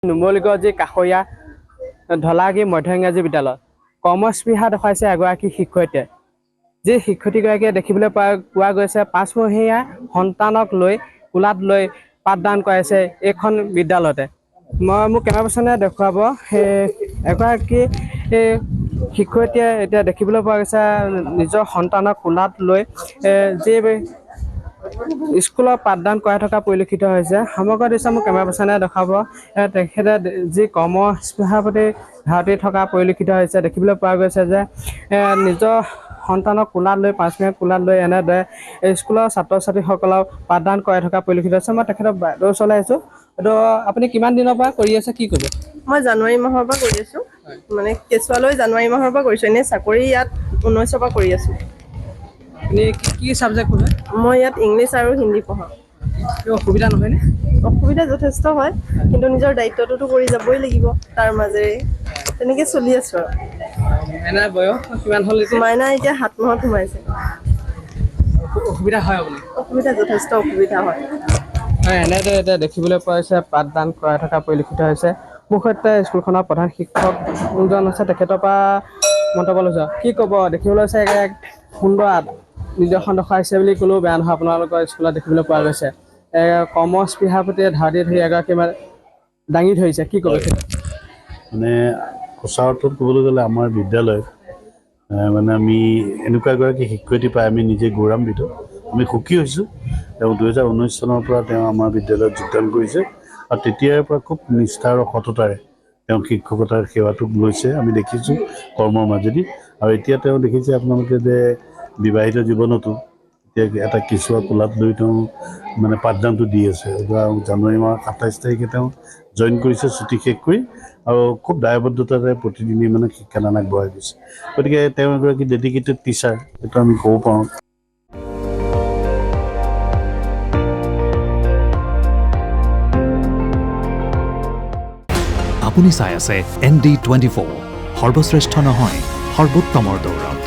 নুমলীগড় যি কাষৰীয়া ঢলাগী মধ্য ইংৰাজী বিদ্যালয় কৰ্মস্পৃহা দেখুৱাইছে এগৰাকী শিক্ষয়িত্ৰীয়ে। যি শিক্ষয়িত্ৰীগৰাকীয়ে দেখিবলৈ পোৱা গৈছে 5 মহীয়া সন্তানক লৈ কোলাত লৈ পাঠদান কৰাইছে এইখন বিদ্যালয়তে। মোক কেমেৰা পাৰ্চনে দেখুৱাব এগৰাকী শিক্ষয়িত্ৰীয়ে এতিয়া দেখিবলৈ পোৱা গৈছে নিজৰ সন্তানক কোলাত লৈ যি স্কুলত পাঠদান কৰাই থকা পৰিলক্ষিত হৈছে। সমগ্ৰ দৃশ্য মোক কেমেৰা পাৰ্চনে দেখাব। তেখেতে যি কৰ্মস্পৃহাৰ প্ৰতি ধাউতি থকা পৰিলক্ষিত হৈছে। দেখিবলৈ পোৱা গৈছে যে নিজৰ সন্তানক কোলাত লৈ 5 মিনিট কোলাত লৈ এনেদৰে স্কুলৰ ছাত্ৰ ছাত্ৰীসকলক পাঠদান কৰাই থকা পৰিলক্ষিত হৈছে। মই তেখেতৰ বাইদেউৰ ওচৰলৈ আহিছোঁ। এইটো আপুনি কিমান দিনৰ পৰা কৰি আছে, কি কৰিব? মই জানুৱাৰী মাহৰ পৰা কৰি আছোঁ, মানে কেঁচুৱালৈ জানুৱাৰী মাহৰ পৰা কৰিছোঁ। এনেই চাকৰি ইয়াত 19ৰ পৰা কৰি আছোঁ। আপুনি কি ছাবজেক্ট পঢ়ে? মই ইয়াত ইংলিছ আৰু হিন্দী পঢ়াওঁ। অসুবিধা নহয়নে? অসুবিধা যথেষ্ট হয়, কিন্তু নিজৰ দায়িত্বটোতো কৰি যাবই লাগিব। তাৰ মাজেৰে তেনেকৈ চলি আছোঁ আৰু। মাইনাৰ বয়স কিমান হ'ল? মাইনা এতিয়া 7 মাহত সোমাইছে। অসুবিধা হয় আপুনি? অসুবিধা যথেষ্ট অসুবিধা হয়। এনেদৰে এতিয়া দেখিবলৈ পোৱা হৈছে পাঠদান কৰাই থকা পৰিলক্ষিত হৈছে। মোৰ সৈতে স্কুলখনৰ প্ৰধান শিক্ষকজন আছে, তেখেতৰ পৰা মন্তব্য লৈছোঁ। কি ক'ব? দেখিবলৈ হৈছে এক সুন্দৰ নিদৰ্শন দেখুৱাইছে বুলি ক'লেও বেয়া নহয়। আপোনালোকৰ স্কুলত দেখিবলৈ পোৱা গৈছে কৰ্মস্পৃহাৰ প্ৰতি ধাউতি ধৰি এগৰাকী দাঙি ধৰিছে, কি ক'ব? মানে সঁচা অৰ্থত ক'বলৈ গ'লে আমাৰ বিদ্যালয়ত মানে আমি এনেকুৱা এগৰাকী শিক্ষয়িত্ৰী পাই আমি নিজে গৌৰৱান্বিত, আমি সুখী হৈছোঁ। তেওঁ 2019 চনৰ পৰা তেওঁ আমাৰ বিদ্যালয়ত যোগদান কৰিছে আৰু তেতিয়াৰ পৰা খুব নিষ্ঠা আৰু সততাৰে তেওঁ শিক্ষকতাৰ সেৱাটোক লৈছে আমি দেখিছোঁ কৰ্মৰ মাজেদি। আৰু এতিয়া তেওঁ দেখিছে আপোনালোকে যে বিবাহিত জীৱনতো এতিয়া এটা কেঁচুৱা কোলাত লৈ তেওঁ মানে পাঠদানটো দি আছে। জানুৱাৰী মাহৰ 27 তাৰিখে তেওঁ জইন কৰিছে ছুটি শেষ কৰি, আৰু খুব দায়বদ্ধতাৰে প্ৰতিদিনে মানে শিক্ষাদান আগবঢ়াই গৈছে। গতিকে তেওঁ এগৰাকী ডেডিকেটেড টিচাৰ, এইটো আমি ক'ব পাৰোঁ। আপুনি চাই আছে ND24, সৰ্বশ্ৰেষ্ঠ নহয় সৰ্বোত্তমৰ দৌৰ।